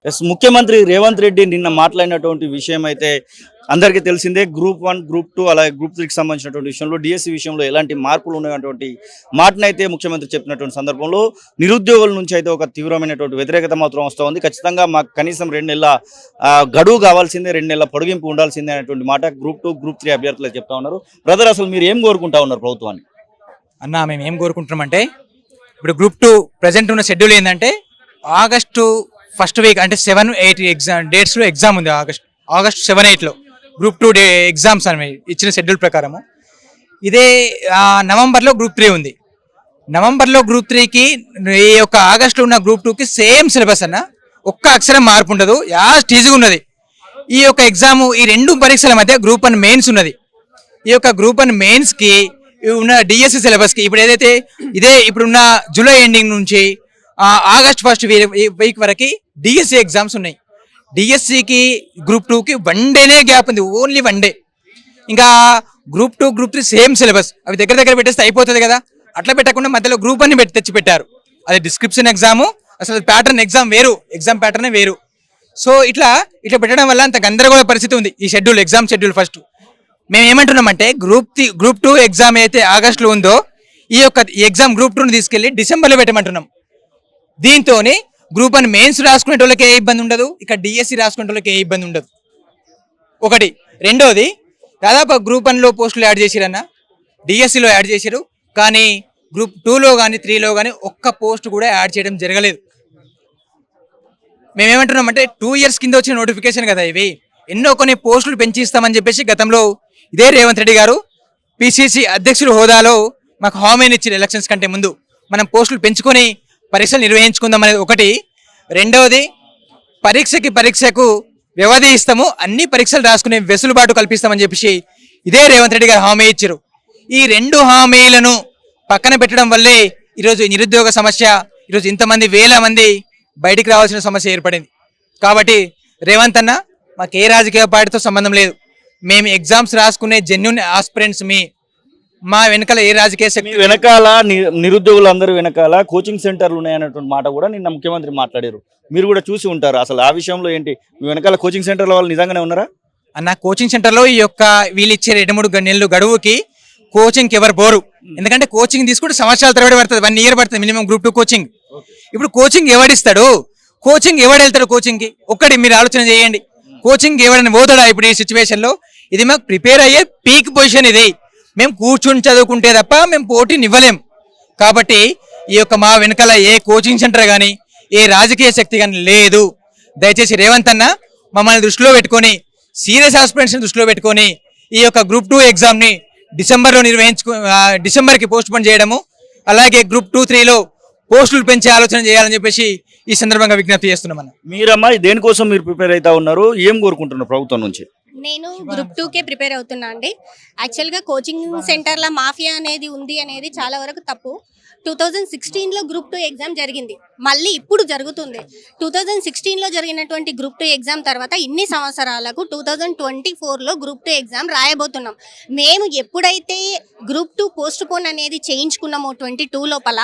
Yes ముఖ్యమంత్రి రేవంత్ రెడ్డి నిన్న మాట్లాడినటువంటి విషయం అయితే అందరికీ తెలిసిందే. గ్రూప్ 1, గ్రూప్ 2 అలాగే గ్రూప్ 3కి సంబంధించినటువంటి విషయంలో డిఎస్సి విషయంలో ఎలాంటి మార్పులు ఉన్నటువంటి మాటనైతే ముఖ్యమంత్రి చెప్పినటువంటి సందర్భంలో నిరుద్యోగుల నుంచి అయితే ఒక తీవ్రమైనటువంటి వ్యతిరేకత మాత్రం వస్తూ ఉంది. ఖచ్చితంగా మాకు కనీసం 2 నెలల గడువు కావాల్సిందే, 2 నెలల పొడిగింపు ఉండాల్సిందే అనేటువంటి మాట గ్రూప్ 2, గ్రూప్ 3 అభ్యర్థులు చెప్తా ఉన్నారు. బ్రదర్, అసలు మీరు ఏం కోరుకుంటా ఉన్నారు ప్రభుత్వాన్ని? అన్న మేము ఏం కోరుకుంటున్నామంటే ఇప్పుడు గ్రూప్ 2 ప్రజెంట్ ఉన్న షెడ్యూల్ ఏంటంటే ఆగస్టు ఫస్ట్ వీక్ అంటే 7-8 ఎగ్జామ్ డేట్స్లో ఎగ్జామ్ ఉంది. ఆగస్ట్ 7-8లో గ్రూప్ 2 ఎగ్జామ్స్ అనేవి ఇచ్చిన షెడ్యూల్ ప్రకారము. ఇదే నవంబర్లో గ్రూప్ 3 ఉంది. నవంబర్లో గ్రూప్ 3కి ఈ యొక్క ఆగస్టులో ఉన్న గ్రూప్ 2కి సేమ్ సిలబస్ అన్న, ఒక్క అక్షరం మార్పు ఉండదు, యాస్ట్ ఈజీగా ఉన్నది. ఈ యొక్క ఎగ్జామ్ ఈ 2 పరీక్షల మధ్య గ్రూప్ 1 మెయిన్స్ ఉన్నది. ఈ యొక్క గ్రూప్ 1 మెయిన్స్కి ఉన్న డిఎస్సి సిలబస్కి ఇప్పుడు ఏదైతే ఇప్పుడున్న జూలై ఎండింగ్ నుంచి ఆగస్ట్ ఫస్ట్ వీక్ వరకు డిఎస్సి ఎగ్జామ్స్ ఉన్నాయి. డిఎస్సికి గ్రూప్ 2కి 1 డేనే గ్యాప్ ఉంది, ఓన్లీ 1 డే. ఇంకా గ్రూప్ 2, గ్రూప్ 3 సేమ్ సిలబస్, అవి దగ్గర పెట్టేస్తే అయిపోతుంది కదా. అట్లా పెట్టకుండా మధ్యలో గ్రూప్ 1 తెచ్చి పెట్టారు. అది డిస్క్రిప్షన్ ఎగ్జాము, అసలు ప్యాటర్న్ ఎగ్జామ్ వేరు, ఎగ్జామ్ ప్యాటర్నే వేరు. సో ఇట్లా పెట్టడం వల్ల అంత గందరగోళ పరిస్థితి ఉంది ఈ షెడ్యూల్, ఎగ్జామ్ షెడ్యూల్. ఫస్ట్ మేము ఏమంటున్నామంటే గ్రూప్ 2 ఎగ్జామ్ అయితే ఆగస్టులో ఉందో ఈ యొక్క ఎగ్జామ్ గ్రూప్ 2ని తీసుకెళ్లి డిసెంబర్లో పెట్టమంటున్నాం. దీంతో గ్రూప్ 1 మెయిన్స్ రాసుకునే వాళ్ళకి ఏ ఇబ్బంది ఉండదు, ఇక్కడ డిఎస్సి రాసుకునే వాళ్ళకి ఏ ఇబ్బంది ఉండదు. ఒకటి. రెండోది, దాదాపు గ్రూప్ 1లో పోస్టులు యాడ్ చేసిరన్న, డిఎస్సిలో యాడ్ చేశారు, కానీ గ్రూప్ 2లో కానీ 3లో కానీ ఒక్క పోస్ట్ కూడా యాడ్ చేయడం జరగలేదు. మేమేమంటున్నామంటే 2 years కింద వచ్చిన నోటిఫికేషన్ కదా ఇవి, ఎన్నో కొన్ని పోస్టులు పెంచిస్తామని చెప్పేసి గతంలో ఇదే రేవంత్ రెడ్డి గారు పిసిసి అధ్యక్షుడు హోదాలో మాకు హామీని ఇచ్చారు. ఎలక్షన్స్ కంటే ముందు మనం పోస్టులు పెంచుకొని పరీక్షలు నిర్వహించుకుందాం అనేది ఒకటి. రెండవది, పరీక్షకు వ్యవధి ఇస్తాము, అన్ని పరీక్షలు రాసుకునే వెసులుబాటు కల్పిస్తామని చెప్పేసి ఇదే రేవంత్ రెడ్డి గారు హామీ ఇచ్చారు. ఈ 2 హామీలను పక్కన పెట్టడం వల్లే ఈరోజు నిరుద్యోగ సమస్య, ఈరోజు ఇంతమంది వేల మంది బయటికి రావాల్సిన సమస్య ఏర్పడింది. కాబట్టి రేవంత్ అన్న, మాకు ఏ రాజకీయ పార్టీతో సంబంధం లేదు, మేము ఎగ్జామ్స్ రాసుకునే జెన్యూన్ ఆస్పిరెంట్స్. మా వెనకాల ఏ రాజకీయ శక్తి వెనకాల నిరుద్యోగులందరూ వెనకాల కోచింగ్ సెంటర్లు ఉన్నాయన్నటువంటి మాట కూడా నిన్న ముఖ్యమంత్రి మాట్లాడారు. మీరు కూడా చూసి ఉంటారు. అసలు ఆ విషయంలో ఏంటి, మీ వెనకాల కోచింగ్ సెంటర్ల వాళ్ళు నిజంగానే ఉన్నారా అన్న? కోచింగ్ సెంటర్లో ఈ యొక్క వీళ్ళు ఇచ్చే 2-3 నెలలు గడువుకి కోచింగ్కి ఎవరు పోరు. ఎందుకంటే కోచింగ్ తీసుకుంటే సంవత్సరాల తరబడి పడుతుంది, 1 year పడుతుంది మినిమం గ్రూప్ 2 కోచింగ్. ఇప్పుడు కోచింగ్ ఎవడిస్తాడు, కోచింగ్ ఎవడు వెళ్తాడు కోచింగ్కి? ఒక్కటి మీరు ఆలోచన చేయండి. కోచింగ్ ఎవరైనా పోతాడా ఇప్పుడు ఈ సిచ్యువేషన్లో? ఇది మాకు ప్రిపేర్ అయ్యే పీక్ పొజిషన్ ఇది. మేము కూర్చుని చదువుకుంటే తప్ప మేము పోటీని ఇవ్వలేం. కాబట్టి ఈ యొక్క మా వెనకాల ఏ కోచింగ్ సెంటర్ కానీ ఏ రాజకీయ శక్తి కానీ లేదు. దయచేసి రేవంత్ అన్న మమ్మల్ని దృష్టిలో పెట్టుకొని, సీరియస్ ఆస్పిరెంట్స్ని దృష్టిలో పెట్టుకొని ఈ యొక్క గ్రూప్ 2 ఎగ్జామ్ని డిసెంబర్లో డిసెంబర్కి పోస్ట్ పోన్ చేయడము, అలాగే గ్రూప్ 2, 3లో పోస్టులు పెంచే ఆలోచన చేయాలని చెప్పేసి ఈ సందర్భంగా విజ్ఞప్తి చేస్తున్నామన్న. మీరమ్మా దేనికోసం మీరు ప్రిపేర్ అవుతా ఉన్నారు, ఏం కోరుకుంటున్నారు ప్రభుత్వం నుంచి? నేను గ్రూప్ 2కే ప్రిపేర్ అవుతున్నా అండి. యాక్చువల్గా కోచింగ్ సెంటర్ల మాఫియా అనేది ఉంది అనేది చాలా వరకు తప్పు. 2016లో గ్రూప్ 2 ఎగ్జామ్ జరిగింది, మళ్ళీ ఇప్పుడు జరుగుతుంది. 2016లో జరిగినటువంటి గ్రూప్ 2 ఎగ్జామ్ తర్వాత ఇన్ని సంవత్సరాలకు 2024లో గ్రూప్ 2 ఎగ్జామ్ రాయబోతున్నాం. మేము ఎప్పుడైతే గ్రూప్ 2 పోస్ట్ పోన్ అనేది చేయించుకున్నామో 22 లోపల,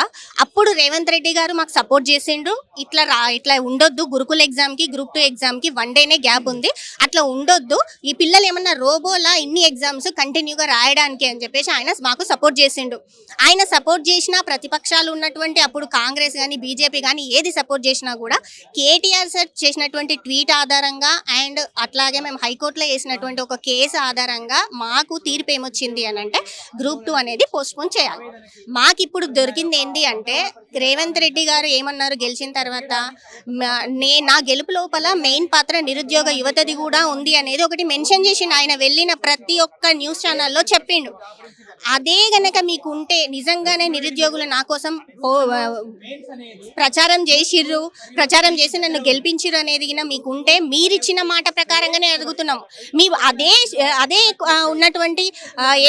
అప్పుడు రేవంత్ రెడ్డి గారు మాకు సపోర్ట్ చేసిండ్రు. ఇట్లా ఉండొద్దు, గురుకుల ఎగ్జామ్కి గ్రూప్ 2 ఎగ్జామ్కి 1 డేనే గ్యాప్ ఉంది, అట్లా ఉండొద్దు, ఈ పిల్లలు ఏమన్నా రోబోలా ఇన్ని ఎగ్జామ్స్ కంటిన్యూగా రాయడానికి అని చెప్పేసి ఆయన మాకు సపోర్ట్ చేసిండు. ఆయన సపోర్ట్ చేసిన ప్రతిపక్షాలు ఉన్నటువంటి అప్పుడు కాంగ్రెస్ కానీ బీజేపీ కానీ ఏది సపోర్ట్ చేసినా కూడా కేటీఆర్ సార్ చేసినటువంటి ట్వీట్ ఆధారంగా అండ్ అట్లాగే మేము హైకోర్టులో వేసినటువంటి ఒక కేసు ఆధారంగా మాకు తీర్పు ఏమొచ్చింది అని అంటే గ్రూప్ 2 అనేది పోస్ట్పోన్ చేయాలి. మాకు ఇప్పుడు దొరికింది ఏంటి అంటే రేవంత్ రెడ్డి గారు ఏమన్నారు గెలిచిన తర్వాత, నా గెలుపు లోపల మెయిన్ పాత్ర నిరుద్యోగ యువతది కూడా ఉంది అనేది ఒకటి మెన్షన్ చేసిండు. ఆయన వెళ్ళిన ప్రతి ఒక్క న్యూస్ ఛానల్లో చెప్పిండు. అదే గనక మీకు ఉంటే నిజంగానే నిరుద్యోగులు నా కోసం ప్రచారం చేసి నన్ను గెలిపించిర్రు అనేది మీకు ఉంటే మీరిచ్చిన మాట ప్రకారంగానే అడుగుతున్నాము. మీ అదే ఉన్నటువంటి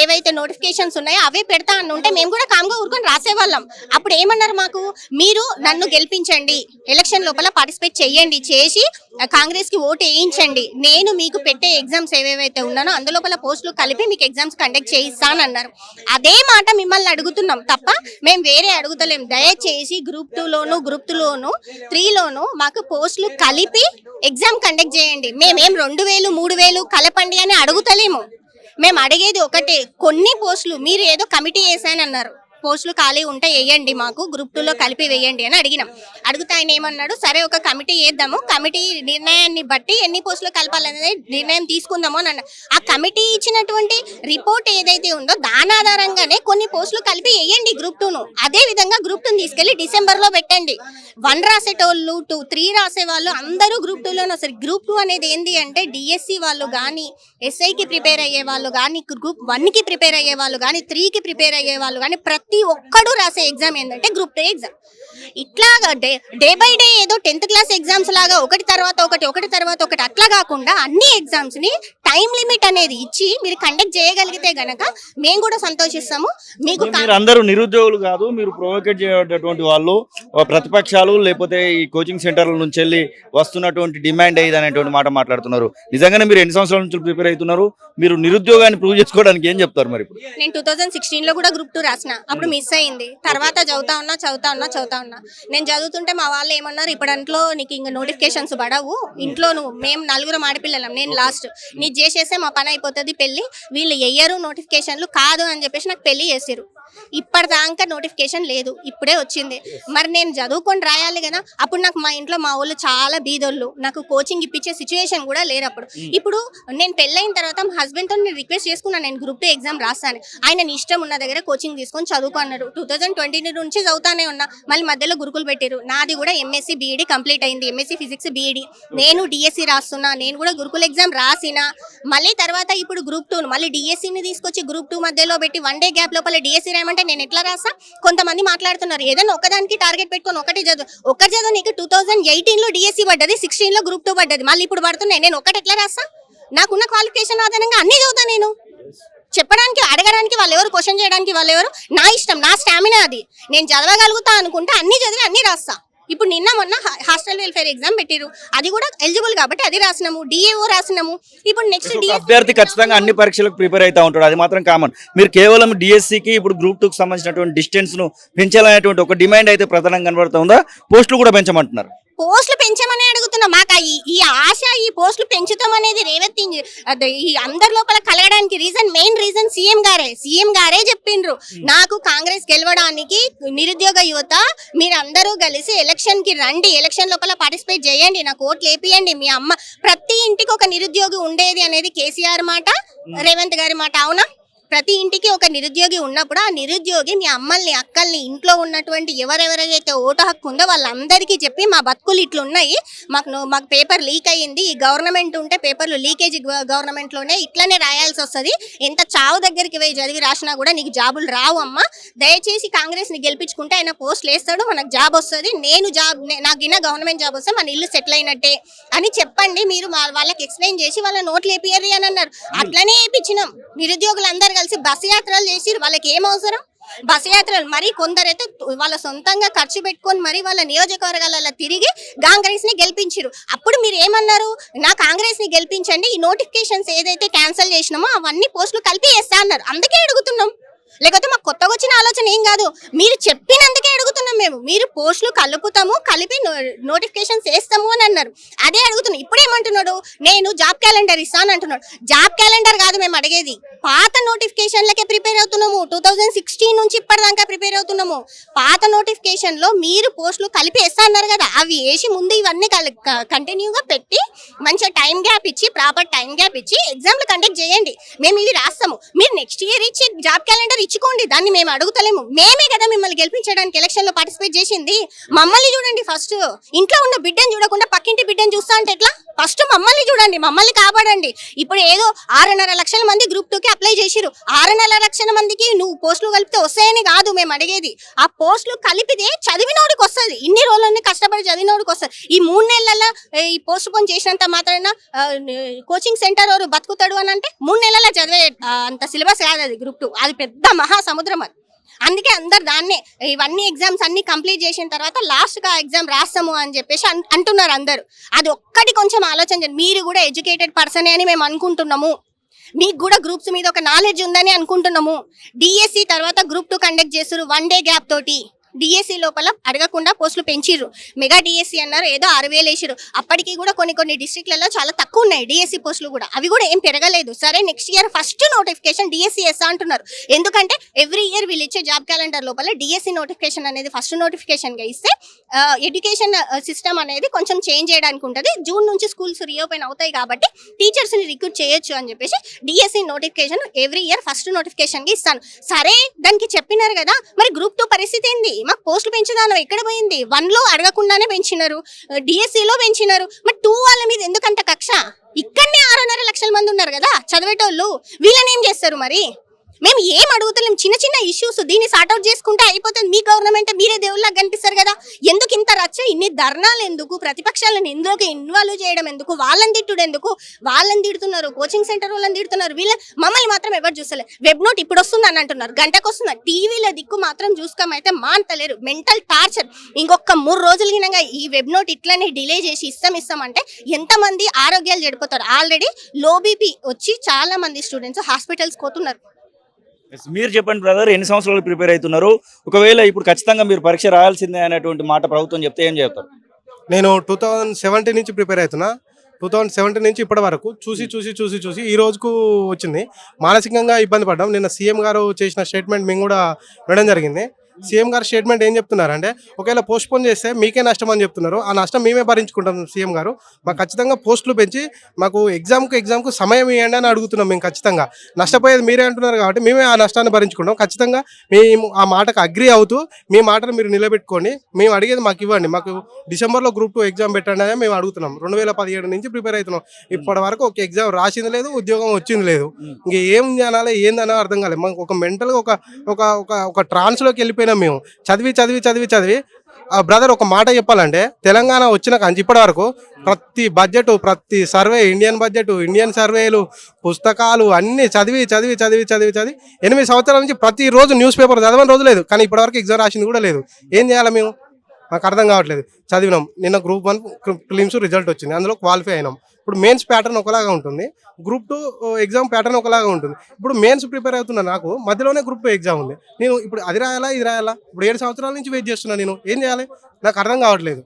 ఏవైతే నోటిఫికేషన్స్ ఉన్నాయో అవే పెడతా అని ఉంటే మేము కూడా కామ్గా ఊరుకొని రాసేవాళ్ళం. అప్పుడు ఏమన్నారు మాకు, మీరు నన్ను గెలిపించండి, ఎలక్షన్ లోపల పార్టిసిపేట్ చేయండి, చేసి కాంగ్రెస్ కి ఓటు వేయించండి, నేను మీకు పెట్టే ఎగ్జామ్స్ ఏవేవైతే ఉన్నానో అందులోపల పోస్టులు కలిపి మీకు ఎగ్జామ్స్ కండక్ట్ చేయిస్తానన్నారు. అదే మాట మిమ్మల్ని అడుగుతున్నాం తప్ప మేము వేరే అడుగుతలేం. దయచేసి గ్రూప్ 2లోను గ్రూప్ 3లోను మాకు పోస్టులు కలిపి ఎగ్జామ్ కండక్ట్ చేయండి. మేమేం 2000 3000 కలపండి అని అడుగుతలేము. మేము అడిగేది ఒకటే, కొన్ని పోస్టులు మీరు ఏదో కమిటీ వేసానన్నారు, పోస్టులు ఖాళీ ఉంటే వేయండి, మాకు గ్రూప్ 2లో కలిపి వేయండి అని అడిగినాం. అడిగితే ఆయన ఏమన్నాడు, సరే ఒక కమిటీ వేద్దాము, కమిటీ నిర్ణయాన్ని బట్టి ఎన్ని పోస్టులు కలపాలనేది నిర్ణయం తీసుకుందాము అని అన్నారు. ఆ కమిటీ ఇచ్చినటువంటి రిపోర్ట్ ఏదైతే ఉందో దాని ఆధారంగానే కొన్ని పోస్టులు కలిపి వేయండి గ్రూప్ 2ను. అదే విధంగా గ్రూప్ 2 తీసుకెళ్లి డిసెంబర్లో పెట్టండి. 1 రాసేటోళ్ళు 2, 3 రాసే వాళ్ళు అందరూ గ్రూప్ 2లోనే వస్తారు. గ్రూప్ 2 అనేది ఏంది అంటే డిఎస్సి వాళ్ళు కానీ, ఎస్ఐకి ప్రిపేర్ అయ్యే వాళ్ళు కానీ, గ్రూప్ 1కి ప్రిపేర్ అయ్యే వాళ్ళు కానీ, 3కి ప్రిపేర్ అయ్యే వాళ్ళు కానీ ప్రతి ఒక్కడు రాసే ఎగ్జామ్ ఏంటంటే గ్రూప్ 2 ఎగ్జామ్. ఇట్లాగా డే బై డే ఏదో 10th క్లాస్ ఎగ్జామ్స్ లాగా ఒకటి తర్వాత ఒకటి అట్లా కాకుండా అన్ని ఎగ్జామ్స్ ని టైం లిమిట్ అనేది ఇచ్చి మీరు కండక్ట్ చేయగలిగితే గనక మేము కూడా సంతోషిస్తాము. మీకు మీరు అందరూ నిరుద్యోగులు కాదు, మీరు ప్రొవోకేట్ చేయటువంటి వాళ్ళు, ప్రతిపక్షాలు లేకపోతే ఈ కోచింగ్ సెంటర్ల నుంచి వెళ్ళి వస్తున్నటువంటి డిమాండ్ అయ్యేది అనేటువంటి మాట మాట్లాడుతున్నారు. నిజంగానే మీరు ఎన్ని సంవత్సరాల నుంచి ప్రిపేర్ అవుతున్నారు? మీరు నిరుద్యోగాన్ని ప్రూవ్ చేసుకోవడానికి ఏం చెప్తారు మరి ఇప్పుడు? నేను 2016లో కూడా గ్రూప్ 2 రాసిన, అప్పుడు మిస్ అయింది. తర్వాత చదువుతా ఉన్నా. నేను చదువుతుంటే మా వాళ్ళు ఏమన్నారు, ఇప్పుడంట్లో నీకు ఇంకా నోటిఫికేషన్స్ పడవు, ఇంట్లో మేము 4 ఆడపిల్లలం, నేను లాస్ట్, నీ చేసేస్తే మా పని అయిపోతుంది పెళ్లి, వీళ్ళు ఎయ్యరు నోటిఫికేషన్లు కాదు అని చెప్పేసి నాకు పెళ్లి చేసారు. ఇప్పటిదాకా నోటిఫికేషన్ లేదు, ఇప్పుడే వచ్చింది. మరి నేను చదువుకొని రాయాలి కదా. అప్పుడు నాకు మా ఇంట్లో మా వాళ్ళు చాలా బీదోళ్ళు, నాకు కోచింగ్ ఇప్పించే సిచ్యువేషన్ కూడా లేరు అప్పుడు. ఇప్పుడు నేను పెళ్ళైన తర్వాత మా హస్బెండ్తో నేను రిక్వెస్ట్ చేసుకున్నాను, నేను గ్రూప్ 2 ఎగ్జామ్ రాస్తాను. ఆయన నీ ఇష్టం ఉన్న దగ్గర కోచింగ్ తీసుకొని చదువుకో అన్నారు. 2020 నుంచి చదువుతానే ఉన్నా, మళ్ళీ మధ్యలో గురుకులు పెట్టారు. నాది కూడా ఎంఎస్సి బీఈడి కంప్లీట్ అయింది, ఎంఎస్సి ఫిజిక్స్ బీఈడి. నేను డిఎస్సి రాస్తున్నా, నేను కూడా గురుకుల ఎగ్జామ్ రాసిన. మళ్ళీ తర్వాత ఇప్పుడు గ్రూప్ 2 మళ్ళీ డిఎస్సిని తీసుకొచ్చి గ్రూప్ 2 మధ్యలో పెట్టి 1 డే గ్యాప్ లోపల డిఎస్సి రాయమంటే నేను ఎట్లా రాసా? కొంతమంది మాట్లాడుతున్నారు ఏదైనా ఒకదానికి టార్గెట్ పెట్టుకొని ఒకటి చదువు నీకు 2018లో డిఎస్సి పడ్డది, 16లో గ్రూప్ 2 పడ్డది, మళ్ళీ ఇప్పుడు పడుతున్నాయి. నేను ఒకటి ఎట్లా రాసా? నాకున్న క్వాలిఫికేషన్ ఆధారంగా అన్ని చదువుతా. నేను చెప్పడానికి అడగడానికి వాళ్ళు ఎవరు, క్వశ్చన్ చేయడానికి వాళ్ళు ఎవరు? నా ఇష్టం, నా స్టామినా అది. నేను చదవగలుగుతా అనుకుంటే అన్ని చదివి అన్ని రాస్తా. ఇప్పుడు నిన్న మొన్న హాస్టల్ వెల్ఫేర్ ఎగ్జామ్ పెట్టారు, అది కూడా ఎలిజిబుల్ కాబట్టి అది రాసినాము, డిఏఓ రాసినాము. ఇప్పుడు నెక్స్ట్ అభ్యర్థి ఖచ్చితంగా అన్ని పరీక్షలకు ప్రిపేర్ అవుతా ఉంటాడు, అది మాత్రం కామన్. మీరు కేవలం డిఎస్సికి ఇప్పుడు గ్రూప్ 2కి సంబంధించినటువంటి డిస్టెన్స్ ను పెంచాలనేటువంటి ఒక డిమాండ్ అయితే ప్రధానంగా కనబడుతుందా? పోస్టులు కూడా పెంచమంటున్నారు. పోస్టులు పెంచమని అడుగుతున్నాం. మాకు ఈ ఆశ, ఈ పోస్టులు పెంచుతాం అనేది రేవంత్ ఈ అందరి లోపల కలగడానికి మెయిన్ రీజన్ సీఎం గారే చెప్పిండ్రు. నాకు కాంగ్రెస్ గెలవడానికి నిరుద్యోగ యువత మీరందరూ కలిసి ఎలక్షన్ కి రండి, ఎలక్షన్ లోపల పార్టిసిపేట్ చేయండి, నాకు ఓట్లు వేపియండి. మీ అమ్మ ప్రతి ఇంటికి ఒక నిరుద్యోగి ఉండేది అనేది కేసీఆర్ మాట, రేవంత్ గారి మాట. అవునా? ప్రతి ఇంటికి ఒక నిరుద్యోగి ఉన్నప్పుడు ఆ నిరుద్యోగి మీ అమ్మల్ని అక్కల్ని ఇంట్లో ఉన్నటువంటి ఎవరెవరైతే ఓటు హక్కు ఉందో వాళ్ళందరికీ చెప్పి మా బతుకులు ఇట్లున్నాయి, మాకు పేపర్ లీక్ అయ్యింది, ఈ గవర్నమెంట్ ఉంటే పేపర్లు లీకేజీ గవర్నమెంట్లోనే ఇట్లనే రాయాల్సి వస్తుంది, ఎంత చావు దగ్గరికి పోయి చదివి రాసినా కూడా నీకు జాబులు రావు అమ్మ, దయచేసి కాంగ్రెస్ని గెలిపించుకుంటే ఆయన పోస్టులు వేస్తాడు, మనకు జాబ్ వస్తుంది, నాకు ఇన్న గవర్నమెంట్ జాబ్ వస్తే మన ఇల్లు సెటిల్ అయినట్టే అని చెప్పండి. మీరు వాళ్ళకి ఎక్స్ప్లెయిన్ చేసి వాళ్ళ నోట్లు వేపియ్యరు అని అన్నారు. అట్లనే వేయించినాం. నిరుద్యోగులందరూ కలిసి బస్సు యాత్రలు చేసి వాళ్ళకి ఏం అవసరం బస్సు యాత్రలు? మరి కొందరైతే వాళ్ళ సొంతంగా ఖర్చు పెట్టుకొని మరి వాళ్ళ నియోజకవర్గాలలో తిరిగి కాంగ్రెస్ ని గెలిపించారు. అప్పుడు మీరు ఏమన్నారు? నా కాంగ్రెస్ ని గెలిపించండి, ఈ నోటిఫికేషన్స్ ఏదైతే క్యాన్సిల్ చేసినామో అవన్నీ పోస్టులు కలిపి వేస్తా అన్నారు. అందుకే అడుగుతున్నాం, లేకపోతే మాకు కొత్తగా వచ్చిన ఆలోచన ఏం కాదు. మీరు చెప్పినందుకే అడుగుతున్నాం మేము. మీరు పోస్టులు కలుపుతాము, కలిపి నోటిఫికేషన్స్ వేస్తాము అని అన్నారు. అదే అడుగుతున్నాం. ఇప్పుడు ఏమంటున్నాడు? నేను జాబ్ క్యాలెండర్ ఇస్తాను అంటున్నాడు. జాబ్ క్యాలెండర్ కాదు మేము అడిగేది, పాత నోటిఫికేషన్లకే ప్రిపేర్ అవుతున్నాము. 2016 నుంచి ఇప్పటిదాకా ప్రిపేర్ అవుతున్నాము. పాత నోటిఫికేషన్ లో మీరు పోస్టులు కలిపి వేస్తా అన్నారు కదా, అవి వేసి ముందు ఇవన్నీ కంటిన్యూగా పెట్టి మంచిగా టైం గ్యాప్ ఇచ్చి, ప్రాపర్ టైం గ్యాప్ ఇచ్చి ఎగ్జామ్లు కండక్ట్ చేయండి. మేము ఇవి రాస్తాము. మీరు నెక్స్ట్ ఇయర్ ఇచ్చి జాబ్ క్యాలెండర్ ఇచ్చుకోండి, దాన్ని మేము అడుగుతలేము. మేమే కదా మిమ్మల్ని గెలిపించడానికి ఎలక్షన్ లో పార్టిసిపేట్ చేసింది. మమ్మల్ని చూడండి ఫస్ట్. ఇంట్లో ఉన్న బిడ్డను చూడకుండా పక్కింటి బిడ్డను చూస్తా అంటే ఎట్లా? ఫస్ట్ మమ్మల్ని చూడండి, మమ్మల్ని కాపాడండి. ఇప్పుడు ఏదో 6.5 లక్షల మంది గ్రూప్ 2కి అప్లై చేసిరు. 6.5 లక్షల మందికి నువ్వు పోస్టులు కలిపితే వస్తాయని కాదు మేము అడిగేది. ఆ పోస్టులు కలిపితే చదివినోడికి వస్తుంది, ఇన్ని రోజులన్నీ కష్టపడి చదివినోడికి వస్తుంది. ఈ 3 నెలల ఈ పోస్ట్ పోన్ చేసినంత మాత్రాన కోచింగ్ సెంటర్ వారు బతుకుతాడు అని అంటే 3 నెలల చదివే అంత సిలబస్ కాదు అది గ్రూప్ 2. అది పెద్ద మహాసముద్రం. అది అందుకే అందరు దాన్నే ఇవన్నీ ఎగ్జామ్స్ అన్ని కంప్లీట్ చేసిన తర్వాత లాస్ట్గా ఎగ్జామ్ రాస్తాము అని చెప్పేసి అంటున్నారు అందరూ. అది ఒక్కటి కొంచెం ఆలోచించండి. మీరు కూడా ఎడ్యుకేటెడ్ పర్సనే అని మేము అనుకుంటున్నాము, మీకు కూడా గ్రూప్స్ మీద ఒక నాలెడ్జ్ ఉందని అనుకుంటున్నాము. డిఎస్సి తర్వాత గ్రూప్ 2 కండక్ట్ చేస్తారు 1 డే గ్యాప్ తోటి. డిఎస్సి లోపల అడగకుండా పోస్టులు పెంచిర్రు. మెగా డిఎస్సి అన్నారు, ఏదో 6,000 వేసిర్రు. అప్పటికి కూడా కొన్ని డిస్ట్రిక్ట్లలో చాలా తక్కువ ఉన్నాయి డిఎస్సి పోస్టులు కూడా, అవి కూడా ఏం పెరగలేదు. సరే next year first notification DSC ఎస్ అంటున్నారు. ఎందుకంటే ఎవ్రీ ఇయర్ వీళ్ళు ఇచ్చే జాబ్ క్యాలెండర్ లోపల డిఎస్సి నోటిఫికేషన్ అనేది ఫస్ట్ నోటిఫికేషన్గా ఇస్తే ఎడ్యుకేషన్ సిస్టమ్ అనేది కొంచెం చేంజ్ చేయడానికి ఉంటుంది. జూన్ నుంచి స్కూల్స్ రీఓపెన్ అవుతాయి కాబట్టి టీచర్స్ని రిక్రూట్ చేయొచ్చు అని చెప్పేసి DSC notification every year first నోటిఫికేషన్గా ఇస్తాను. సరే దానికి చెప్పినారు కదా, మరి గ్రూప్ 2 పరిస్థితి ఏంది? మాకు పోస్టులు పెంచదాను ఎక్కడ పోయింది? 1లో అడగకుండానే పెంచినారు, డిఎస్సిలో పెంచినారు. మరి 2 వాళ్ళ మీద ఎందుకంత కక్ష? ఇక్కడనే 6.5 లక్షల మంది ఉన్నారు కదా చదివేటోళ్ళు, వీళ్ళని ఏం చేస్తారు మరి? మేము ఏం అడుగుతలేం, చిన్న చిన్న ఇష్యూస్ దీన్ని సార్ట్అవుట్ చేసుకుంటే అయిపోతుంది. మీ గవర్నమెంట్ మీరే దేవుళ్ళకి కనిపిస్తారు కదా. ఎందుకు ఇంత రచ్చ? ఇన్ని ధర్నాలు ఎందుకు? ప్రతిపక్షాలను ఇందులోకి ఇన్వాల్వ్ చేయడం ఎందుకు? వాళ్ళని తిట్టుడు ఎందుకు? వాళ్ళని తిడుతున్నారు, కోచింగ్ సెంటర్ వాళ్ళని తిడుతున్నారు, మమ్మల్ని మాత్రం ఎవరు చూస్తలేదు. వెబ్ నోట్ ఇప్పుడు వస్తుంది అని అంటున్నారు, గంటకు వస్తున్నారు. టీవీలో దిక్కు మాత్రం చూసుకోమైతే మాంతలేరు. Mental torture. ఇంకొక 3 రోజుల గినంగా ఈ వెబ్ నోట్ ఇట్లనే డిలే చేసి ఇస్తామంటే ఎంతమంది ఆరోగ్యాలు చెడిపోతారు. ఆల్రెడీ లో బీపీ వచ్చి చాలా మంది స్టూడెంట్స్ హాస్పిటల్స్ పోతున్నారు. మీరు చెప్పండి బ్రదర్, ఎన్ని సంవత్సరాలు ప్రిపేర్ అవుతున్నారు? ఒకవేళ ఇప్పుడు ఖచ్చితంగా మీరు పరీక్ష రాయాల్సిందే అనేటువంటి మాట ప్రభుత్వం చెప్తే ఏం చెప్తారు? నేను 2017 నుంచి ప్రిపేర్ అవుతున్నా. 2017 నుంచి ఇప్పటి వరకు చూసి ఈ రోజుకు వచ్చింది. మానసికంగా ఇబ్బంది పడ్డాం. నిన్న సీఎం గారు చేసిన స్టేట్మెంట్ మేము కూడా వినడం జరిగింది. సీఎం గారు స్టేట్మెంట్ ఏం చెప్తున్నారంటే, ఒకవేళ పోస్ట్పోన్ చేస్తే మీకే నష్టం అని చెప్తున్నారు. ఆ నష్టం మేమే భరించుకుంటాం. సీఎం గారు మాకు ఖచ్చితంగా పోస్టులు పెంచి మాకు ఎగ్జామ్కు సమయం ఇవ్వండి అని అడుగుతున్నాం. మేము ఖచ్చితంగా నష్టపోయేది మీరే అంటున్నారు కాబట్టి మేమే ఆ నష్టాన్ని భరించుకుంటాం. ఖచ్చితంగా మేము ఆ మాటకు అగ్రి అవుతూ మీ మాటను మీరు నిలబెట్టుకోండి, మేము అడిగేది మాకు ఇవ్వండి. మాకు డిసెంబర్లో గ్రూప్ 2 ఎగ్జామ్ పెట్టండి అని మేము అడుగుతున్నాం. 2017 నుంచి ప్రిపేర్ అవుతున్నాం. ఇప్పటి వరకు ఒక ఎగ్జామ్ రాసింది లేదు, ఉద్యోగం వచ్చింది లేదు. ఇంక ఏం చేయాలి ఏందనో అర్థం కాలేదు. మాకు ఒక మెంటల్గా ఒక ట్రాన్స్లోకి వెళ్ళిపోయినాం మేము. చదివి బ్రదర్ ఒక మాట చెప్పాలంటే, తెలంగాణ వచ్చిన కంచి ఇప్పటి వరకు ప్రతి బడ్జెట్, ప్రతి సర్వే, ఇండియన్ సర్వేలు, పుస్తకాలు అన్నీ చదివి 8 సంవత్సరాల నుంచి ప్రతిరోజు న్యూస్ పేపర్ చదవని రోజు లేదు. కానీ ఇప్పటివరకు ఎగ్జామ్ రాసింది కూడా లేదు. ఏం చేయాలి మేము? మాకు అర్థం కావట్లేదు. చదివినాం, నిన్న గ్రూప్ 1 ప్రిలిమ్స్ రిజల్ట్ వచ్చింది, అందులో క్వాలిఫై అయినాం. ఇప్పుడు మెయిన్స్ ప్యాటర్న్ ఒకలాగా ఉంటుంది, గ్రూప్ 2 ఎగ్జామ్ ప్యాటర్న్ ఒకలాగా ఉంటుంది. ఇప్పుడు మెయిన్స్ ప్రిపేర్ అవుతున్నా, నాకు మధ్యలోనే గ్రూప్ 2 ఎగ్జామ్ ఉంది. నేను ఇప్పుడు అది రాయాలా ఇది రాయాలా? ఇప్పుడు 7 సంవత్సరాల నుంచి వెయిట్ చేస్తున్నా. నేను ఏం చేయాలి? నాకు అర్థం కావట్లేదు.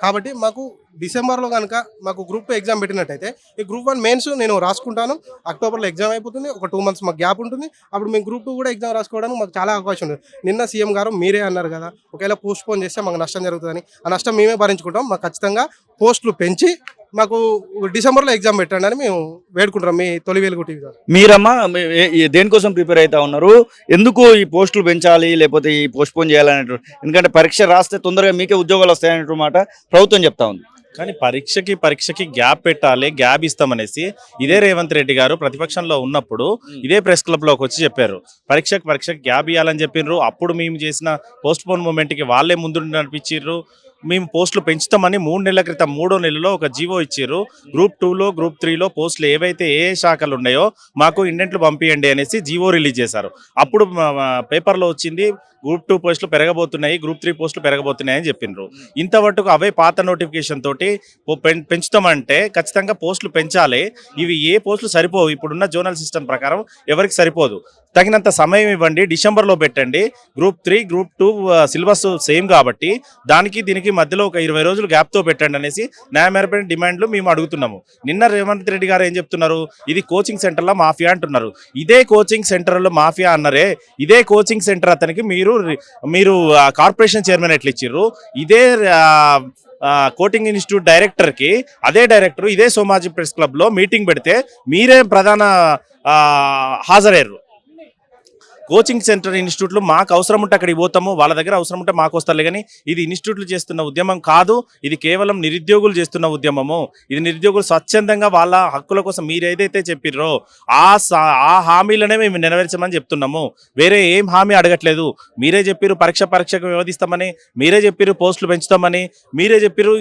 కాబట్టి మాకు డిసెంబర్లో కనుక మాకు గ్రూప్ 2 ఎగ్జామ్ పెట్టినట్టయితే ఈ గ్రూప్ 1 మెయిన్స్ నేను రాసుకుంటాను. అక్టోబర్లో ఎగ్జామ్ అయిపోతుంది, ఒక 2 months మాకు గ్యాప్ ఉంటుంది. అప్పుడు మేము గ్రూప్ 2 కూడా ఎగ్జామ్ రాసుకోవడానికి మాకు చాలా అవకాశం ఉంది. నిన్న సీఎం గారు మీరే అన్నారు కదా, ఒకవేళ పోస్ట్పోన్ చేస్తే మాకు నష్టం జరుగుతుందని. ఆ నష్టం మేమే భరించుకుంటాం. మాకు ఖచ్చితంగా పోస్టులు పెంచి మాకు డిసెంబర్లో ఎగ్జామ్ పెట్టండి అని మేము వేడుకుంటాం. మీ తొలి వెలుగు టీవీ గారు. మీరమ్మా దేనికోసం ప్రిపేర్ అవుతా ఉన్నారు? ఎందుకు ఈ పోస్టులు పెంచాలి లేకపోతే ఈ పోస్ట్పోన్ చేయాలనే, ఎందుకంటే పరీక్ష రాస్తే తొందరగా మీకే ఉద్యోగాలు వస్తాయనే మాట ప్రభుత్వం చెప్తా ఉంది. కానీ పరీక్షకి గ్యాప్ పెట్టాలి, గ్యాప్ ఇస్తామనేసి ఇదే రేవంత్ రెడ్డి గారు ప్రతిపక్షంలో ఉన్నప్పుడు ఇదే ప్రెస్ క్లబ్ లోకి వచ్చి చెప్పారు, పరీక్షకి గ్యాప్ ఇవ్వాలని చెప్పినారు. అప్పుడు మేము చేసిన పోస్ట్ పోన్ మూమెంట్కి వాళ్ళే ముందు నడిపించారు. మేము పోస్టులు పెంచుతామని 3 నెలల క్రితం 3వ నెలలో ఒక జీవో ఇచ్చారు. గ్రూప్ 2లో గ్రూప్ 3లో పోస్టులు ఏవైతే ఏ శాఖలు ఉన్నాయో మాకు ఇండెంట్లు పంపించండి అనేసి జీవో రిలీజ్ చేశారు. అప్పుడు పేపర్లో వచ్చింది గ్రూప్ 2 పోస్టులు పెరగబోతున్నాయి, గ్రూప్ 3 పోస్టులు పెరగబోతున్నాయి అని చెప్పినారు. ఇంతవరకు అవే పాత నోటిఫికేషన్ తోటి పెంచుతామంటే ఖచ్చితంగా పోస్టులు పెంచాలి. ఇవి ఏ పోస్టులు సరిపోవు, ఇప్పుడున్న జోనల్ సిస్టమ్ ప్రకారం ఎవరికి సరిపోదు. తగినంత సమయం ఇవ్వండి, డిసెంబర్లో పెట్టండి. గ్రూప్ 3 గ్రూప్ 2 సిలబస్ సేమ్ కాబట్టి దీనికి మధ్యలో ఒక 20 రోజులు గ్యాప్తో పెట్టండి అనేసి న్యాయపరమైన డిమాండ్లు మేము అడుగుతున్నాము. నిన్న రేవంత్ రెడ్డి గారు ఏం చెప్తున్నారు, ఇది కోచింగ్ సెంటర్లో మాఫియా అంటున్నారు. ఇదే కోచింగ్ సెంటర్లో మాఫియా అన్నారే, ఇదే కోచింగ్ సెంటర్ అతనికి మీరు కార్పొరేషన్ చైర్మన్ ఎట్లా ఇచ్చిర్రు? ఇదే కోచింగ్ ఇన్స్టిట్యూట్ డైరెక్టర్కి అదే డైరెక్టర్ ఇదే సోమాజీ ప్రెస్ క్లబ్లో మీటింగ్ పెడితే మీరే ప్రధాన హాజరయ్యారు. కోచింగ్ సెంటర్ ఇన్స్టిట్యూట్లు మాకు అవసరం ఉంటే అక్కడికి పోతాము, వాళ్ళ దగ్గర అవసరం ఉంటే మాకు వస్తారులే. కానీ ఇది ఇన్స్టిట్యూట్లు చేస్తున్న ఉద్యమం కాదు, ఇది కేవలం నిరుద్యోగులు చేస్తున్న ఉద్యమము. ఇది నిరుద్యోగులు స్వచ్ఛందంగా వాళ్ళ హక్కుల కోసం మీరు ఏదైతే చెప్పిర్రో ఆ హామీలనే మేము నెరవేర్చమని చెప్తున్నాము. వేరే ఏం హామీ అడగట్లేదు. మీరే చెప్పిర్రు పరీక్షకు వ్యవధిస్తామని, మీరే చెప్పిర్రు పోస్టులు పెంచుతామని, మీరే చెప్పిర్రు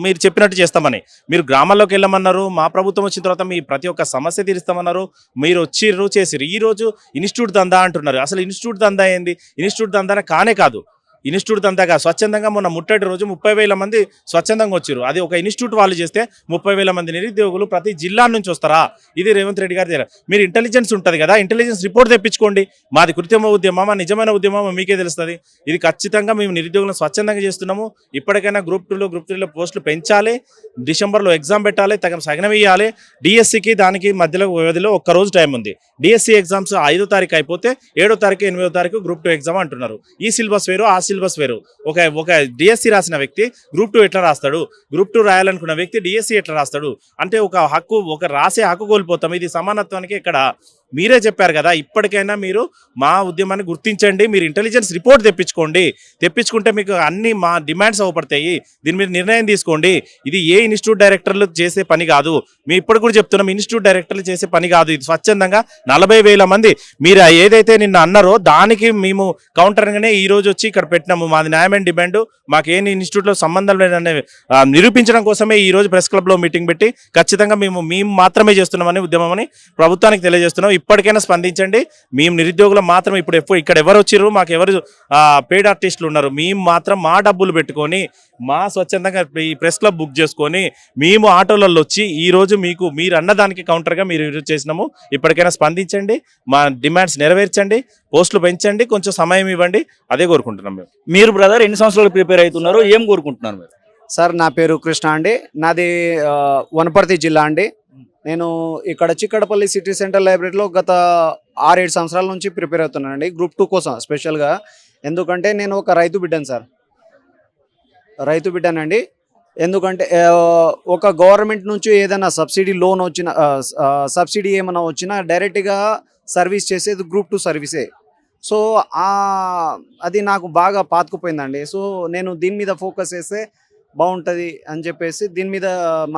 మీరు చెప్పినట్టు చేస్తామని. మీరు గ్రామాల్లోకి వెళ్ళమన్నారు, మా ప్రభుత్వం వచ్చిన తర్వాత మీ ప్రతి ఒక్క సమస్య తీరుస్తామన్నారు. మీరు వచ్చిర్రు చేసిర్రు. ఈరోజు ఇన్స్టిట్యూట్ దందా అంటున్నారు. అసలు ఇన్స్టిట్యూట్ దందా ఏంది? ఇన్స్టిట్యూట్ దందా కానే కాదు. ఇన్స్టిట్యూట్ అంతా స్వచ్ఛందంగా మొన్న ముట్టడి రోజు 30,000 మంది స్వచ్ఛందంగా వచ్చారు. అది ఒక ఇన్స్టిట్యూట్ వాళ్ళు చేస్తే 30,000 మంది నిరుద్యోగులు ప్రతి జిల్లా నుంచి వస్తారా? ఇది రేవంత్ రెడ్డి గారి దగ్గర. మీరు ఇంటెలిజెన్స్ ఉంటుంది కదా, ఇంటెలిజెన్స్ రిపోర్ట్ తెప్పించుకోండి. మాది కృత్రిమ ఉద్యమమా నిజమైన ఉద్యమమా మీకే తెలుస్తుంది. ఇది ఖచ్చితంగా మేము నిరుద్యోగులను స్వచ్ఛందంగా చేస్తున్నాము. ఇప్పటికైనా గ్రూప్ 2లో గ్రూప్ 3లో పోస్టులు పెంచాలి, డిసెంబర్లో ఎగ్జామ్ పెట్టాలి, తగిన సగనం ఇవ్వాలి. డిఎస్సికి దానికి మధ్యలో వ్యవధిలో ఒక్కరోజు టైం ఉంది. డిఎస్సి ఎగ్జామ్స్ 5వ తారీఖు అయిపోతే 7వ తారీఖు 8వ తారీఖు గ్రూప్ 2 ఎగ్జామ్ అంటున్నారు. ఈ సిలబస్ వేరు, ఆ సిలబస్ వేరు. ఒక డిఎస్సి రాసిన వ్యక్తి గ్రూప్ 2 ఎట్లా రాస్తాడు? గ్రూప్ 2 రాయాలనుకున్న వ్యక్తి డిఎస్సి ఎట్లా రాస్తాడు? అంటే ఒక రాసే హక్కు కోల్పోతాం. ఇది సమానత్వానికి ఇక్కడ మీరే చెప్పారు కదా. ఇప్పటికైనా మీరు మా ఉద్యమాన్ని గుర్తించండి, మీరు ఇంటెలిజెన్స్ రిపోర్ట్ తెప్పించుకుంటే మీకు అన్ని మా డిమాండ్స్ అవపడతాయి. దీని మీద నిర్ణయం తీసుకోండి. ఇది ఏ ఇన్స్టిట్యూట్ డైరెక్టర్లు చేసే పని కాదు. మేము ఇప్పుడు కూడా చెప్తున్నాం, ఇన్స్టిట్యూట్ డైరెక్టర్లు చేసే పని కాదు. ఇది స్వచ్ఛందంగా 40,000 మంది మీరు ఏదైతే నిన్న అన్నారో దానికి మేము కౌంటర్గానే ఈ రోజు వచ్చి ఇక్కడ పెట్టినాము. మాది న్యాయమైన డిమాండ్, మాకు ఏ ఇన్స్టిట్యూట్లో సంబంధం లేదనే నిరూపించడం కోసమే ఈ రోజు ప్రెస్ క్లబ్లో మీటింగ్ పెట్టి ఖచ్చితంగా మేము మాత్రమే చేస్తున్నామని ఉద్యమమని ప్రభుత్వానికి తెలియజేస్తున్నాం. ఇప్పటికైనా స్పందించండి. మేము నిరుద్యోగులు మాత్రం ఇప్పుడు ఇక్కడ ఎవరు వచ్చిర్రు, మాకు ఎవరు పెయిడ్ ఆర్టిస్టులు ఉన్నారు, మేము మాత్రం మా డబ్బులు పెట్టుకొని మా స్వచ్ఛందంగా ఈ ప్రెస్ క్లబ్ బుక్ చేసుకొని మేము ఆటోలలో వచ్చి ఈ రోజు మీరు అన్నదానికి కౌంటర్గా మీరు చేసినాము. ఇప్పటికైనా స్పందించండి, మా డిమాండ్స్ నెరవేర్చండి, పోస్టులు పెంచండి, కొంచెం సమయం ఇవ్వండి. అదే కోరుకుంటున్నాం మేము. మీరు బ్రదర్ ఎన్ని సంవత్సరాలు ప్రిపేర్ అవుతున్నారు, ఏం కోరుకుంటున్నారు మీరు? సార్ నా పేరు కృష్ణ అండి, నాది వనపర్తి జిల్లా అండి. నేను ఇక్కడ చిక్కడపల్లి సిటీ సెంటర్ లైబ్రరీలో గత 6-7 సంవత్సరాల నుంచి ప్రిపేర్ అవుతున్నానండి గ్రూప్ 2 కోసం స్పెషల్గా. ఎందుకంటే నేను ఒక రైతు బిడ్డను సార్, రైతు బిడ్డనండి. ఎందుకంటే ఒక గవర్నమెంట్ నుంచి ఏదైనా సబ్సిడీ లోన్ వచ్చిన సబ్సిడీ ఏమైనా వచ్చినా డైరెక్ట్గా సర్వీస్ చేసేది గ్రూప్ 2 సర్వీసే. సో అది నాకు బాగా పాతుకుపోయిందండి. సో నేను దీని మీద ఫోకస్ చేస్తే బాగుంటుంది అని చెప్పేసి దీని మీద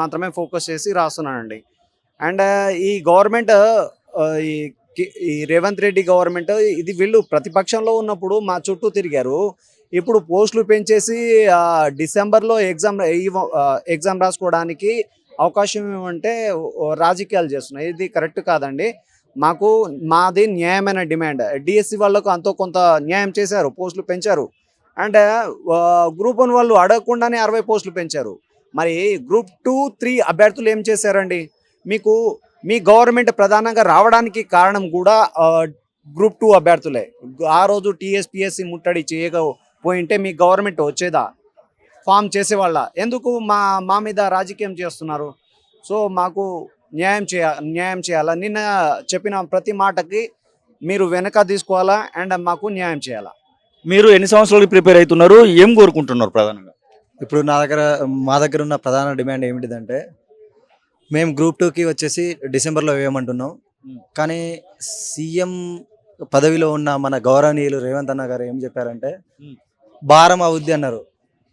మాత్రమే ఫోకస్ చేసి రాస్తున్నానండి. అండ్ ఈ గవర్నమెంట్ ఈ రేవంత్ రెడ్డి గవర్నమెంట్ ఇది వీళ్ళు ప్రతిపక్షంలో ఉన్నప్పుడు మా చుట్టూ తిరిగారు. ఇప్పుడు పోస్టులు పెంచేసి డిసెంబర్లో ఎగ్జామ్ రాసుకోవడానికి అవకాశం ఏమంటే రాజకీయాలు చేస్తున్నాయి. ఇది కరెక్ట్ కాదండి. మాది న్యాయమైన డిమాండ్. డిఎస్సి వాళ్ళకు అంతో కొంత న్యాయం చేశారు, పోస్టులు పెంచారు. అండ్ గ్రూప్ 1 వాళ్ళు అడగకుండానే 60 పోస్టులు పెంచారు. మరి గ్రూప్ 2, 3 అభ్యర్థులు ఏం చేశారండి? మీ గవర్నమెంట్ ప్రధానంగా రావడానికి కారణం కూడా గ్రూప్ 2 అభ్యర్థులే. ఆ రోజు టీఎస్పీఎస్సీ ముట్టడి చేయకపోయింటే మీ గవర్నమెంట్ వచ్చేదా? ఫామ్ చేసేవాళ్ళ? ఎందుకు మా మీద రాజకీయం చేస్తున్నారు? సో మాకు న్యాయం చేయాలా. నిన్న చెప్పిన ప్రతి మాటకి మీరు వెనక తీసుకోవాలా అండ్ మాకు న్యాయం చేయాలా. మీరు ఎన్ని సంవత్సరాలు ప్రిపేర్ అవుతున్నారు, ఏం కోరుకుంటున్నారు ప్రధానంగా? ఇప్పుడు మా దగ్గర ఉన్న ప్రధాన డిమాండ్ ఏమిటిదంటే, మేము గ్రూప్ 2కి వచ్చేసి డిసెంబర్లో వేయమంటున్నాం. కానీ సీఎం పదవిలో ఉన్న మన గౌరవనీయులు రేవంత్ అన్న గారు ఏం చెప్పారంటే భారం అవుద్ది అన్నారు.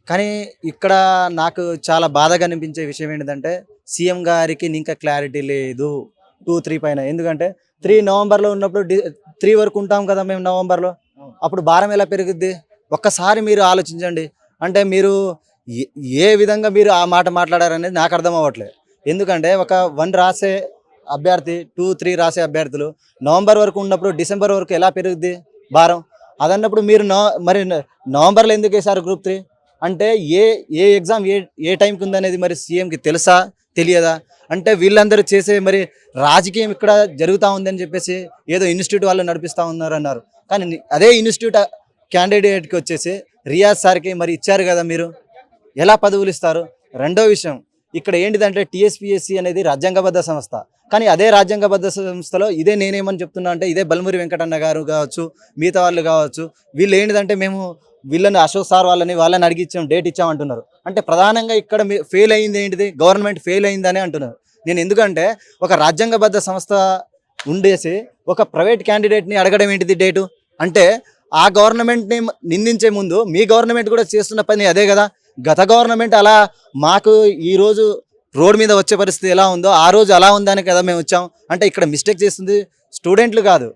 కానీ ఇక్కడ నాకు చాలా బాధగా అనిపించే విషయం ఏంటంటే సీఎం గారికి ఇంకా క్లారిటీ లేదు 2-3 పైన. ఎందుకంటే 3 నవంబర్లో ఉన్నప్పుడు 3 వరకు ఉంటాం కదా మేము నవంబర్లో, అప్పుడు భారం ఎలా పెరుగుద్ది? ఒక్కసారి మీరు ఆలోచించండి. అంటే మీరు ఏ విధంగా మీరు ఆ మాట మాట్లాడారనేది నాకు అర్థం అవ్వట్లేదు. ఎందుకంటే ఒక 1 రాసే అభ్యర్థి 2-3 రాసే అభ్యర్థులు నవంబర్ వరకు ఉన్నప్పుడు డిసెంబర్ వరకు ఎలా పెరుగుద్ది భారం? అదన్నప్పుడు మీరు మరి నవంబర్లో ఎందుకు వేశారు గ్రూప్ 3? అంటే ఏ ఎగ్జామ్ ఏ టైంకి ఉందనేది మరి సీఎంకి తెలుసా తెలియదా? అంటే వీళ్ళందరూ చేసే మరి రాజకీయం ఇక్కడ జరుగుతూ ఉందని చెప్పేసి ఏదో ఇన్స్టిట్యూట్ వాళ్ళు నడిపిస్తూ ఉన్నారన్నారు. కానీ అదే ఇన్స్టిట్యూట్ క్యాండిడేట్కి వచ్చేసి రియాజ్ సార్కి మరి ఇచ్చారు కదా, మీరు ఎలా పదవులు ఇస్తారు? రెండో విషయం, ఇక్కడ ఏంటిదంటే టీఎస్పీఎస్సీ అనేది రాజ్యాంగబద్ధ సంస్థ. కానీ అదే రాజ్యాంగబద్ధ సంస్థలో నేనేమని చెప్తున్నా అంటే ఇదే బల్మూరి వెంకటన్న గారు కావచ్చు, మిగతా వాళ్ళు కావచ్చు, వీళ్ళు ఏంటిదంటే మేము వీళ్ళని అశోక్ సార్ వాళ్ళని అడిగిచ్చాం, డేట్ ఇచ్చామంటున్నారు. అంటే ప్రధానంగా ఇక్కడ ఫెయిల్ అయింది ఏంటిది? గవర్నమెంట్ ఫెయిల్ అయిందని అంటున్నారు. నేను ఎందుకంటే ఒక రాజ్యాంగబద్ధ సంస్థ ఉండేసి ఒక ప్రైవేట్ క్యాండిడేట్ని అడగడం ఏంటిది డేటు? అంటే ఆ గవర్నమెంట్ని నిందించే ముందు మీ గవర్నమెంట్ కూడా చేస్తున్న పని అదే కదా. గత గవర్నమెంట్ అలా మాకు ఈరోజు రోడ్ మీద వచ్చే పరిస్థితి ఎలా ఉందో ఆ రోజు అలా ఉందని కదా మేము వచ్చాం. అంటే ఇక్కడ మిస్టేక్ చేస్తుంది స్టూడెంట్లు కాదు,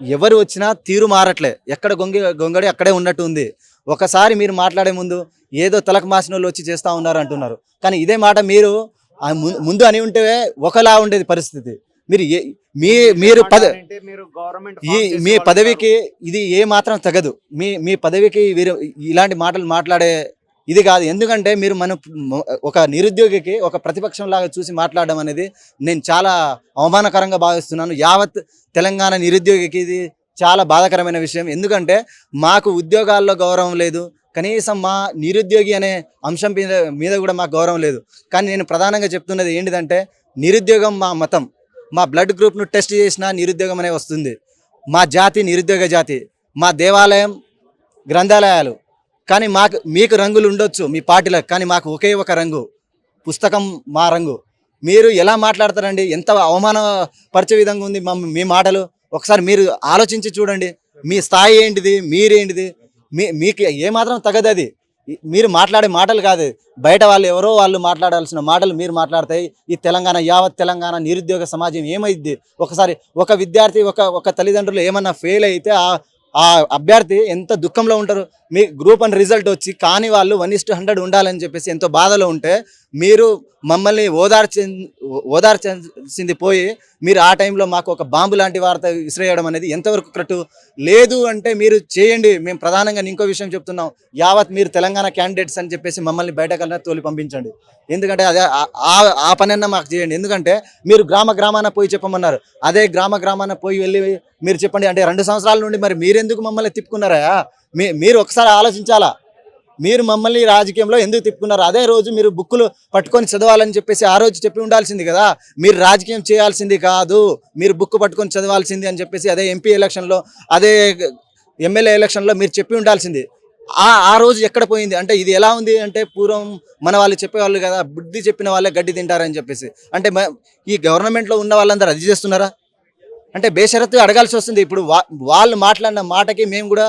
ఎవరు వచ్చినా తీరు మారట్లే, ఎక్కడ గొంగడి అక్కడే ఉన్నట్టు ఉంది. ఒకసారి మీరు మాట్లాడే ముందు ఏదో తలకు మాసిన వాళ్ళు వచ్చి చేస్తూ ఉన్నారు అంటున్నారు. కానీ ఇదే మాట మీరు ముందు అని ఉంటే ఒకలా ఉండేది పరిస్థితి. మీరు మీ పదవికి ఇది ఏ మాత్రం తగదు. మీ పదవికి వీరు ఇలాంటి మాటలు మాట్లాడే ఇది కాదు. ఎందుకంటే మీరు ఒక నిరుద్యోగికి ఒక ప్రతిపక్షం లాగా చూసి మాట్లాడడం అనేది నేను చాలా అవమానకరంగా భావిస్తున్నాను. యావత్ తెలంగాణ నిరుద్యోగికి ఇది చాలా బాధాకరమైన విషయం. ఎందుకంటే మాకు ఉద్యోగాల్లో గౌరవం లేదు, కనీసం మా నిరుద్యోగి అనే అంశం మీద కూడా మాకు గౌరవం లేదు. కానీ నేను ప్రధానంగా చెప్తున్నది ఏంటిదంటే నిరుద్యోగం మా మతం. మా బ్లడ్ గ్రూప్ను టెస్ట్ చేసినా నిరుద్యోగం అనే వస్తుంది. మా జాతి నిరుద్యోగ జాతి. మా దేవాలయం గ్రంథాలయాలు. కానీ మీకు రంగులు ఉండొచ్చు మీ పార్టీలకు, కానీ మాకు ఒకే ఒక రంగు, పుస్తకం మా రంగు. మీరు ఎలా మాట్లాడతారండి? ఎంత అవమానపరిచే విధంగా ఉంది మీ మాటలు. ఒకసారి మీరు ఆలోచించి చూడండి. మీ స్థాయి ఏంటిది, మీరేంటిది, మీకు ఏమాత్రం తగదు. అది మీరు మాట్లాడే మాటలు కాదు. బయట వాళ్ళు మాట్లాడాల్సిన మాటలు మీరు మాట్లాడతాయి. ఈ యావత్ తెలంగాణ నిరుద్యోగ సమాజం ఏమైంది? ఒకసారి ఒక విద్యార్థి ఒక తల్లిదండ్రులు ఏమన్నా ఫెయిల్ అయితే ఆ అభ్యర్థి ఎంత దుఃఖంలో ఉంటారు. మీ గ్రూప్ 1 రిజల్ట్ వచ్చి కానీ వాళ్ళు 1:100 ఉండాలని చెప్పేసి ఎంతో బాధలో ఉంటే మీరు మమ్మల్ని ఓదార్చాల్సింది పోయి మీరు ఆ టైంలో మాకు ఒక బాంబు లాంటి వార్త విసిరేయడం అనేది ఎంతవరకు కరెక్ట్? లేదు అంటే మీరు చేయండి. మేము ప్రధానంగా ఇంకో విషయం చెప్తున్నాం. యావత్ మీరు తెలంగాణ క్యాండిడేట్స్ అని చెప్పేసి మమ్మల్ని బయటకన్నా తోలి పంపించండి. ఎందుకంటే అదే ఆ పనన్నా మాకు చేయండి. ఎందుకంటే మీరు గ్రామాన పోయి చెప్పమన్నారు. అదే గ్రామాన పోయి వెళ్ళి మీరు చెప్పండి అంటే 2 సంవత్సరాల నుండి మరి మీరెందుకు మమ్మల్ని తిప్పుకున్నారా? మీరు ఒకసారి ఆలోచించాలా. మీరు మమ్మల్ని రాజకీయంలో ఎందుకు తిప్పుకున్నారు? అదే రోజు మీరు బుక్కులు పట్టుకొని చదవాలని చెప్పేసి ఆ రోజు చెప్పి ఉండాల్సింది కదా. మీరు రాజకీయం చేయాల్సింది కాదు, మీరు బుక్ పట్టుకొని చదవాల్సింది అని చెప్పేసి అదే ఎంపీ ఎలక్షన్లో, అదే ఎమ్మెల్యే ఎలక్షన్లో మీరు చెప్పి ఉండాల్సింది. ఆ రోజు ఎక్కడ పోయింది? అంటే ఇది ఎలా ఉంది అంటే పూర్వం మన వాళ్ళు చెప్పేవాళ్ళు కదా, బుద్ధి చెప్పిన వాళ్ళే గడ్డి తింటారని చెప్పేసి. అంటే ఈ గవర్నమెంట్లో ఉన్న వాళ్ళందరూ అది చేస్తున్నారా? అంటే బేషరత్తు అడగాల్సి వస్తుంది. ఇప్పుడు వాళ్ళు మాట్లాడిన మాటకి మేము కూడా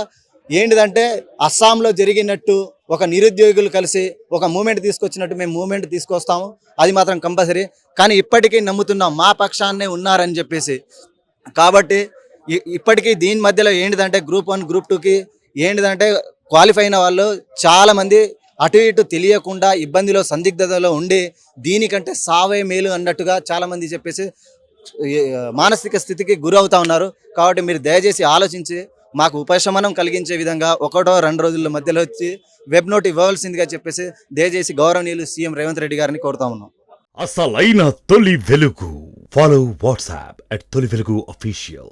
ఏంటిదంటే అస్సాంలో జరిగినట్టు ఒక నిరుద్యోగులు కలిసి ఒక మూమెంట్ తీసుకొచ్చినట్టు మేము మూమెంట్ తీసుకొస్తాము. అది మాత్రం కంపల్సరీ. కానీ ఇప్పటికీ నమ్ముతున్నాం మా పక్షాన్నే ఉన్నారని చెప్పేసి. కాబట్టి ఇప్పటికీ దీని మధ్యలో ఏంటిదంటే గ్రూప్ 1 గ్రూప్ 2కి ఏంటిదంటే క్వాలిఫై అయిన వాళ్ళు చాలామంది అటు ఇటు తెలియకుండా ఇబ్బందిలో సందిగ్ధతలో ఉండి దీనికంటే సావే మేలు అన్నట్టుగా చాలామంది చెప్పేసి మానసిక స్థితికి గురవుతా ఉన్నారు. కాబట్టి మీరు దయచేసి ఆలోచించి మాకు ఉపశమనం కలిగించే విధంగా 1-2 రోజుల మధ్యలో వచ్చి వెబ్ నోట్ ఇవ్వవలసిందిగా చెప్పేసి దయచేసి గౌరవనీయులు సీఎం రేవంత్ రెడ్డి గారిని కోరుతా ఉన్నాం. అసలైన తొలి వెలుగు. ఫాలో వాట్సాప్ @తొలి వెలుగు అఫీషియల్.